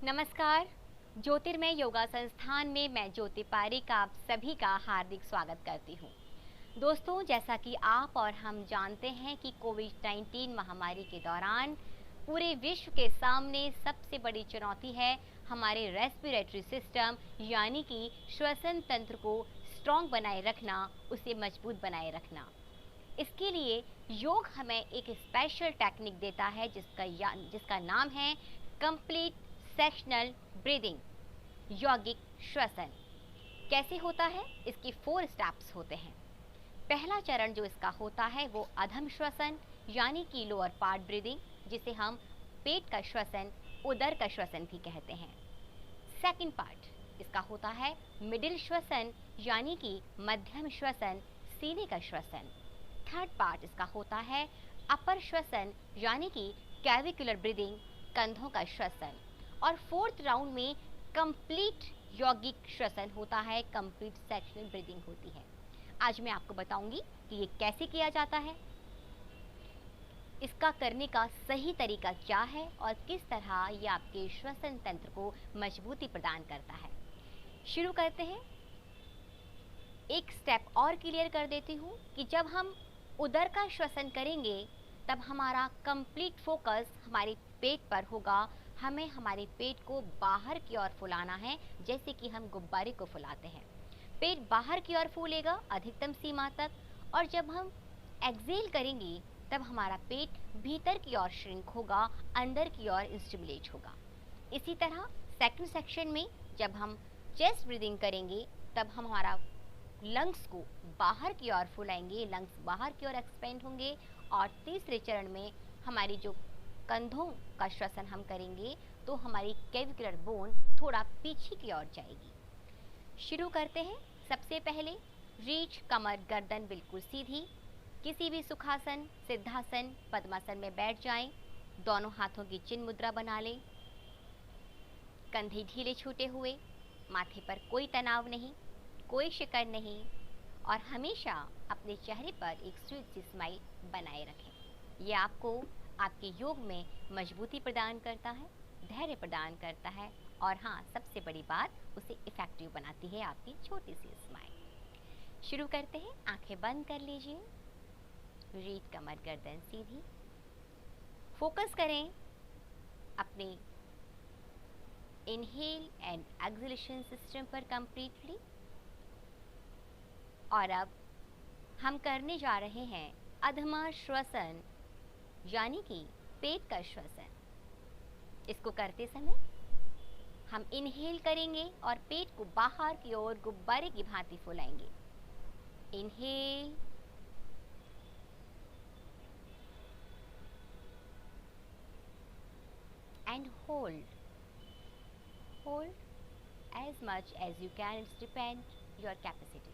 नमस्कार। ज्योतिर्मय योगा संस्थान में मैं ज्योति पारिक आप सभी का हार्दिक स्वागत करती हूँ। दोस्तों, जैसा कि आप और हम जानते हैं कि कोविड-19 महामारी के दौरान पूरे विश्व के सामने सबसे बड़ी चुनौती है हमारे रेस्पिरेटरी सिस्टम यानी कि श्वसन तंत्र को स्ट्रॉन्ग बनाए रखना, उसे मजबूत बनाए रखना। इसके लिए योग हमें एक स्पेशल टेक्निक देता है जिसका नाम है कंप्लीट सेक्शनल ब्रीदिंग, यौगिक श्वसन। कैसे होता है? इसके 4 स्टेप्स होते हैं। पहला चरण जो इसका होता है वो अधम श्वसन यानी कि लोअर पार्ट ब्रीदिंग, जिसे हम पेट का श्वसन, उदर का श्वसन भी कहते हैं। सेकंड पार्ट इसका होता है मिडिल श्वसन यानी कि मध्यम श्वसन, सीने का श्वसन। थर्ड पार्ट इसका होता है अपर श्वसन यानी कि कैविकुलर ब्रीदिंग, कंधों का श्वसन। और फोर्थ राउंड में कंप्लीट यौगिक श्वसन होता है, कंप्लीट सेक्शनल ब्रीदिंग होती है। आज मैं आपको बताऊंगी कि ये कैसे किया जाता है, इसका करने का सही तरीका क्या है और किस तरह ये आपके श्वसन तंत्र को मजबूती प्रदान करता है। शुरू करते हैं। एक स्टेप और क्लियर कर देती हूँ कि जब हम उदर का श्वसन करेंगे तब हमारा कंप्लीट फोकस हमारे पेट पर होगा। हमें हमारे पेट को बाहर की ओर फुलाना है, जैसे कि हम गुब्बारे को फुलाते हैं। पेट बाहर की ओर फूलेगा अधिकतम सीमा तक, और जब हम एक्सेल करेंगे तब हमारा पेट भीतर की ओर श्रिंक होगा, अंदर की ओर इंस्टिमुलेट होगा। इसी तरह सेकंड सेक्शन में जब हम चेस्ट ब्रीदिंग करेंगे तब हम हमारा लंग्स को बाहर की ओर फुलाएंगे, लंग्स बाहर की ओर एक्सपेंड होंगे। और तीसरे चरण में हमारी जो कंधों का श्वसन हम करेंगे तो हमारी कैविकुलर बोन थोड़ा पीछे की ओर जाएगी। शुरू करते हैं। सबसे पहले रीच कमर गर्दन बिल्कुल सीधी, किसी भी सुखासन, सिद्धासन, पद्मासन में बैठ जाएं। दोनों हाथों की चिन्ह मुद्रा बना लें। कंधे ढीले छूटे हुए, माथे पर कोई तनाव नहीं, कोई शिकन नहीं, और हमेशा अपने चेहरे पर एक स्वीट सी स्माइल बनाए रखें। ये आपको आपके योग में मजबूती प्रदान करता है, धैर्य प्रदान करता है, और हाँ, सबसे बड़ी बात, उसे इफेक्टिव बनाती है आपकी छोटी सी स्माइल। शुरू करते हैं। आंखें बंद कर लीजिए। रीढ़ कमर गर्दन सीधी। फोकस करें अपने इनहेल एंड एक्सहेलेशन सिस्टम पर कंप्लीटली। और अब हम करने जा रहे हैं अधमा श्वसन यानी कि पेट का श्वसन। इसको करते समय हम इनहेल करेंगे और पेट को बाहर की ओर गुब्बारे की भांति फुलाएंगे। Inhale, and hold as much as you can. It's depend your capacity.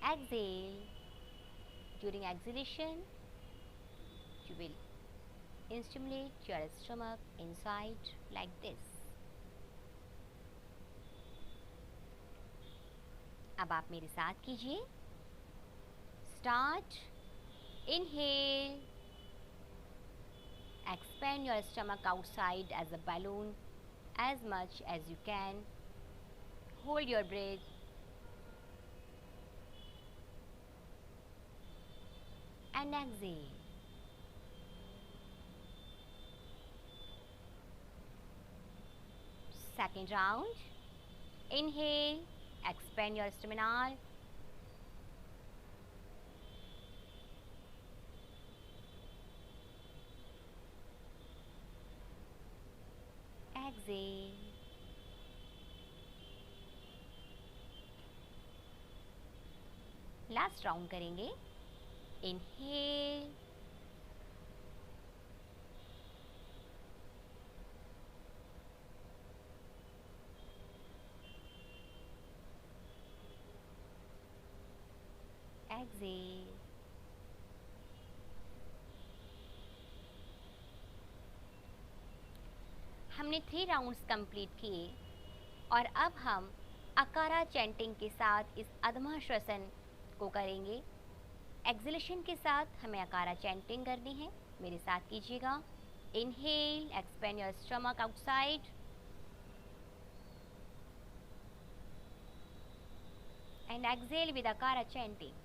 Exhale. During exhalation you will stimulate your stomach inside like this. अब आप मेरे साथ कीजिए। Start. Inhale. Expand your stomach outside as a balloon as much as you can. Hold your breath. And exhale. Second round. Inhale. Expand your abdominal. Exhale. Last round करेंगे। Inhale, exhale. हमने 3 rounds complete किए और अब हम अकारा chanting के साथ इस अधमा श्वसन को करेंगे। एक्सहेलेशन के साथ हमें अकारा चैंटिंग करनी है। मेरे साथ कीजिएगा। Inhale, expand your stomach outside. And exhale with Akara chanting.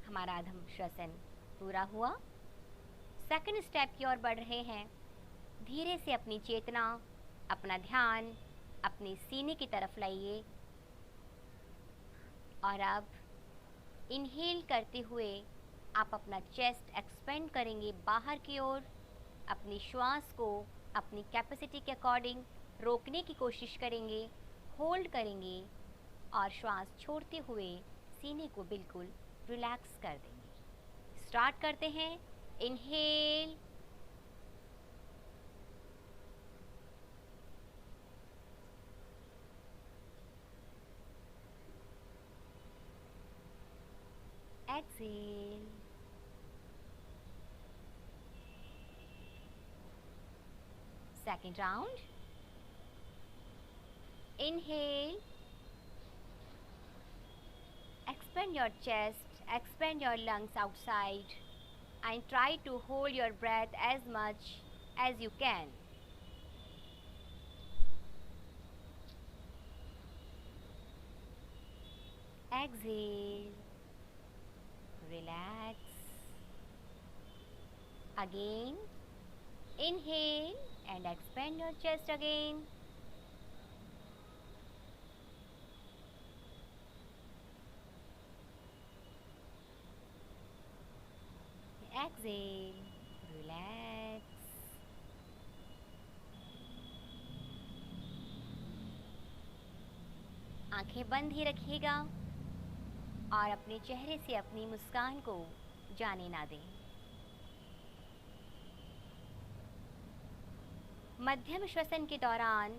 हमारा अधम श्वसन पूरा हुआ। सेकंड स्टेप की ओर बढ़ रहे हैं। धीरे से अपनी चेतना, अपना ध्यान अपने सीने की तरफ लाइए और अब इनहेल करते हुए आप अपना चेस्ट एक्सपेंड करेंगे बाहर की ओर। अपनी श्वास को अपनी कैपेसिटी के अकॉर्डिंग रोकने की कोशिश करेंगे, होल्ड करेंगे और श्वास छोड़ते हुए सीने को बिल्कुल रिलैक्स कर देंगे। स्टार्ट करते हैं। Inhale, exhale, second round. Inhale, expand your chest, expand your lungs outside and try to hold your breath as much as you can. Exhale, relax. Again, inhale and expand your chest again. Exhale, relax. आंखें बंद ही रखिएगा और अपने चेहरे से अपनी मुस्कान को जाने ना दें। मध्यम श्वसन के दौरान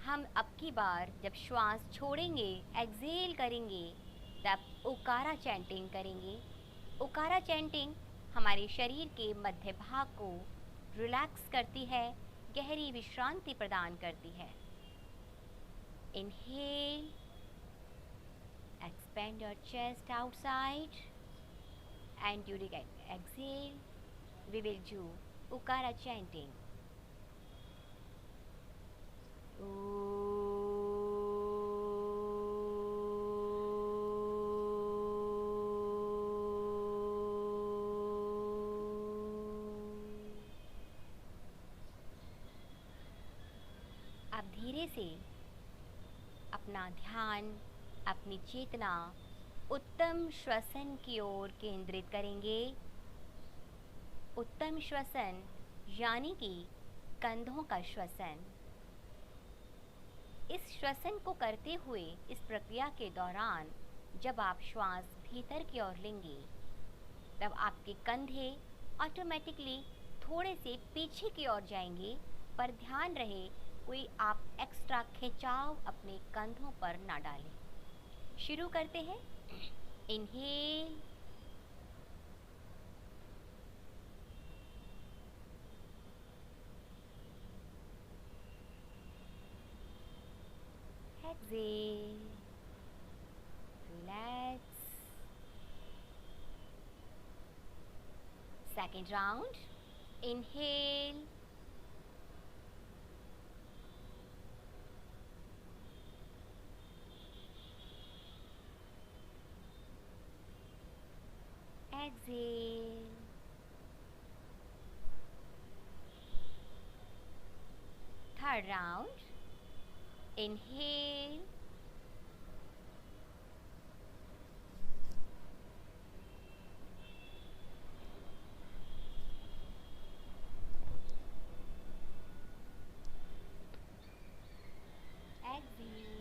हम अब की बार जब श्वास छोड़ेंगे, एक्सहेल करेंगे, तब उकारा चैंटिंग करेंगे। उकारा चैंटिंग हमारे शरीर के मध्य भाग को रिलैक्स करती है, गहरी विश्रांति प्रदान करती है। Inhale, expand your chest outside and during exhale we will do Ukara chanting. अब धीरे से अपना ध्यान, अपनी चेतना उत्तम श्वसन की ओर केंद्रित करेंगे। उत्तम श्वसन यानी कि कंधों का श्वसन। इस श्वसन को करते हुए इस प्रक्रिया के दौरान जब आप श्वास भीतर की ओर लेंगे तब आपके कंधे ऑटोमेटिकली थोड़े से पीछे की ओर जाएंगे, पर ध्यान रहे कोई आप एक्स्ट्रा खिंचाव अपने कंधों पर ना डालें। शुरू करते हैं। Inhale, exhale, relax. Second round. Inhale, exhale. Third round. Inhale, exhale.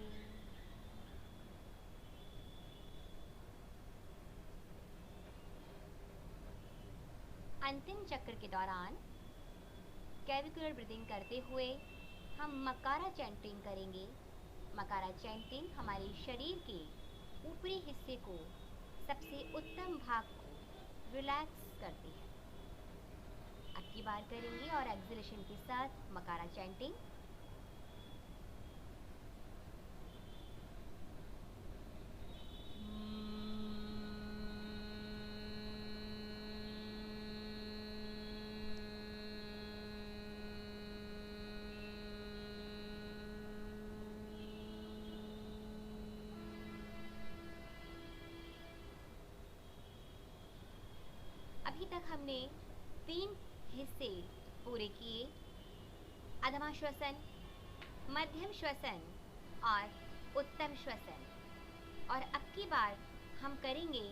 अंतिम चक्र के दौरान कैविकुलर ब्रीदिंग करते हुए हम मकारा चैंटिंग करेंगे। मकारा चैंटिंग हमारे शरीर के ऊपरी हिस्से को, सबसे उत्तम भाग को रिलैक्स करती है। की बार करेंगे और एक्सलेशन के साथ मकारा चैंटिंग। अभी तक हमने 3 हिस्से पूरे किए, अधमा श्वसन, मध्यम श्वसन और उत्तम श्वसन। और अब की बार हम करेंगे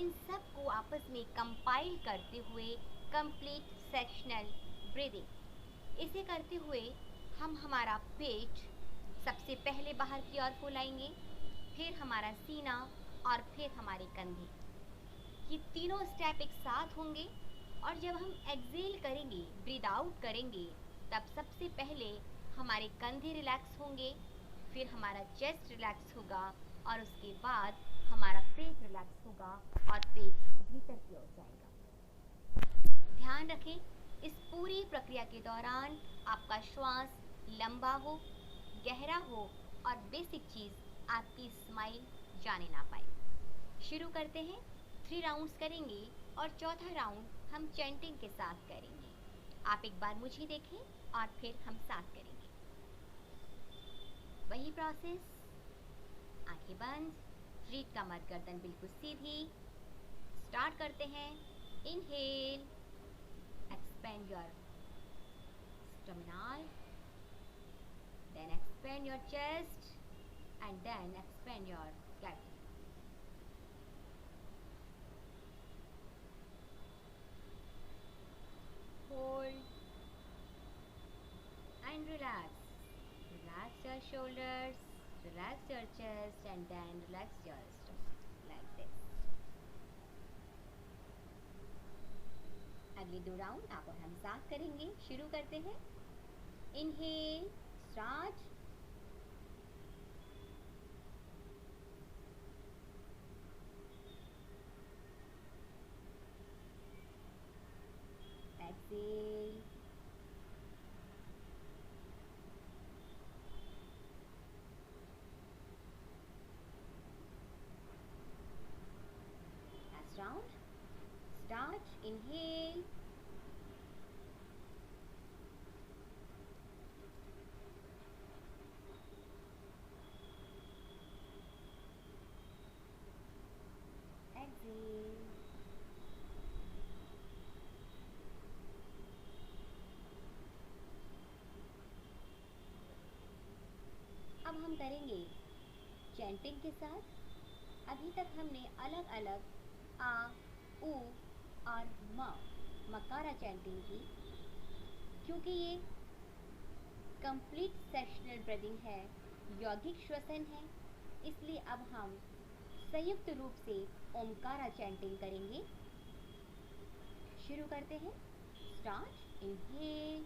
इन सब को आपस में कंपाइल करते हुए कंप्लीट सेक्शनल ब्रीदिंग। इसे करते हुए हम हमारा पेट सबसे पहले बाहर की ओर फुलाएंगे, फिर हमारा सीना और फिर हमारे कंधे। ये तीनों स्टेप एक साथ होंगे और जब हम एक्सेल करेंगे, ब्रीद आउट करेंगे, तब सबसे पहले हमारे कंधे रिलैक्स होंगे, फिर हमारा चेस्ट रिलैक्स होगा और उसके बाद हमारा पेट रिलैक्स होगा और पेट भीतर की ओर जाएगा। ध्यान रखें, इस पूरी प्रक्रिया के दौरान आपका श्वास लंबा हो, गहरा हो और बेसिक चीज़ आपकी स्माइल जाने ना पाए। शुरू करते हैं। 3 राउंड्स करेंगे और चौथा राउंड हम चैंटिंग के साथ करेंगे। आप एक बार मुझे देखें और फिर हम साथ करेंगे। वही प्रोसेस, आंखें बंद, रीढ़ कमर गर्दन बिल्कुल सीधी। स्टार्ट करते हैं। Inhale, expand your stomach, then expand your chest and then expand your cavity. Hold and relax. Relax your shoulders, relax your chest and then relax your stomach like this. अगले 2 round आप और हम साथ करेंगे। शुरू करते हैं। Inhale, start. Exhale. Last round. Start. Inhale. Exhale. अब हम करेंगे चैंटिंग के साथ। अभी तक हमने अलग अलग आ, ऊ और म मकारा चैंटिंग की। क्योंकि ये कंप्लीट सेक्शनल ब्रीदिंग है, यौगिक श्वसन है, इसलिए अब हम संयुक्त रूप से ओमकारा चैंटिंग करेंगे। शुरू करते हैं। स्टार्ट। इनहेल,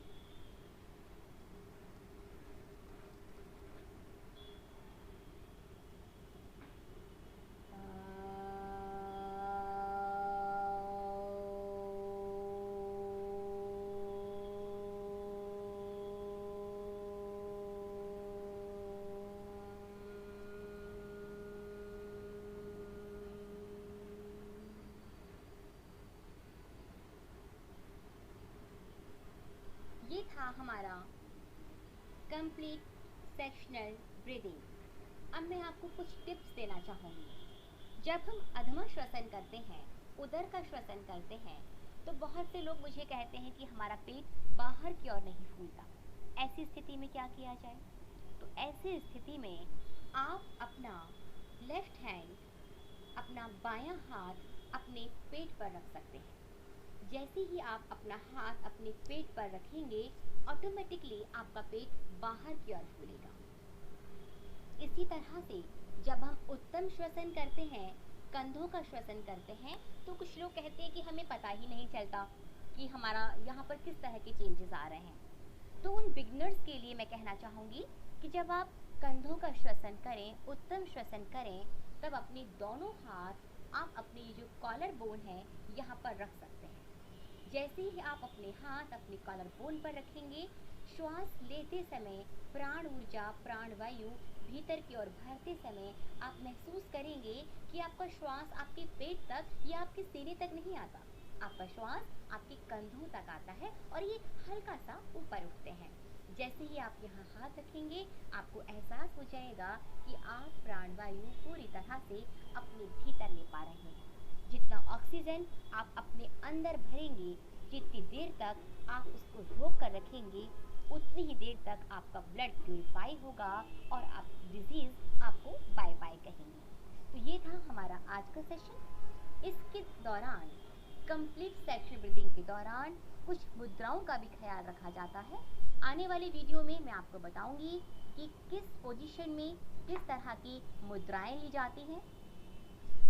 ये था हमारा कंप्लीट सेक्शनल ब्रीदिंग। अब मैं आपको कुछ टिप्स देना चाहूँगी। जब हम अधमा श्वसन करते हैं, उदर का श्वसन करते हैं, तो बहुत से लोग मुझे कहते हैं कि हमारा पेट बाहर की ओर नहीं फूलता। ऐसी स्थिति में क्या किया जाए? तो ऐसी स्थिति में आप अपना लेफ्ट हैंड, अपना बायां हाथ अपने पेट पर रख सकते हैं। जैसे ही आप अपना हाथ अपने पेट पर रखेंगे, ऑटोमेटिकली आपका पेट बाहर की ओर फूलेगा। इसी तरह से जब हम उत्तम श्वसन करते हैं, कंधों का श्वसन करते हैं, तो कुछ लोग कहते हैं कि हमें पता ही नहीं चलता कि हमारा यहाँ पर किस तरह के चेंजेस आ रहे हैं। तो उन बिगनर्स के लिए मैं कहना चाहूँगी कि जब आप कंधों का श्वसन करें, उत्तम श्वसन करें, तब अपने दोनों हाथ आप अपनी जो कॉलर बोन है यहाँ पर रख सकते हैं। जैसे ही आप अपने हाथ अपने कॉलर बोन पर रखेंगे, श्वास लेते समय प्राण ऊर्जा, प्राण वायु भीतर की ओर भरते समय आप महसूस करेंगे कि आपका श्वास आपके पेट तक या आपके सीने तक नहीं आता। आपका श्वास आपके कंधों तक आता है और ये हल्का सा ऊपर उठते हैं। जैसे ही आप यहाँ हाथ रखेंगे, आपको एहसास हो जाएगा कि आप प्राणवायु पूरी तरह से अपने भीतर ले पा रहे हैं। जितना ऑक्सीजन आप अपने अंदर भरेंगे, जितनी देर तक आप उसको रोक कर रखेंगे, उतनी ही देर तक आपका ब्लड प्यूरिफाई होगा और आप डिजीज आपको बाय बाय कहेंगे। तो ये था हमारा आज का सेशन। इसके दौरान कंप्लीट सेक्शुअल ब्रीदिंग के दौरान कुछ मुद्राओं का भी ख्याल रखा जाता है। आने वाले वीडियो में मैं आपको बताऊंगी कि किस पोजीशन में किस तरह की मुद्राएं ली जाती हैं।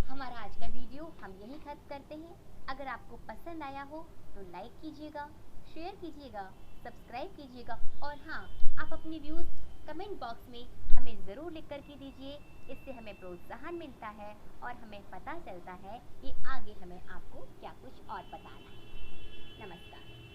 हमारा आज का वीडियो हम यहीं खत्म करते हैं। अगर आपको पसंद आया हो तो लाइक कीजिएगा, शेयर कीजिएगा, सब्सक्राइब कीजिएगा और हाँ, आप अपनी व्यूज़ कमेंट बॉक्स में हमें ज़रूर लिख कर के दीजिए। इससे हमें प्रोत्साहन मिलता है और हमें पता चलता है कि आगे हमें आपको क्या कुछ और बताना है। नमस्कार।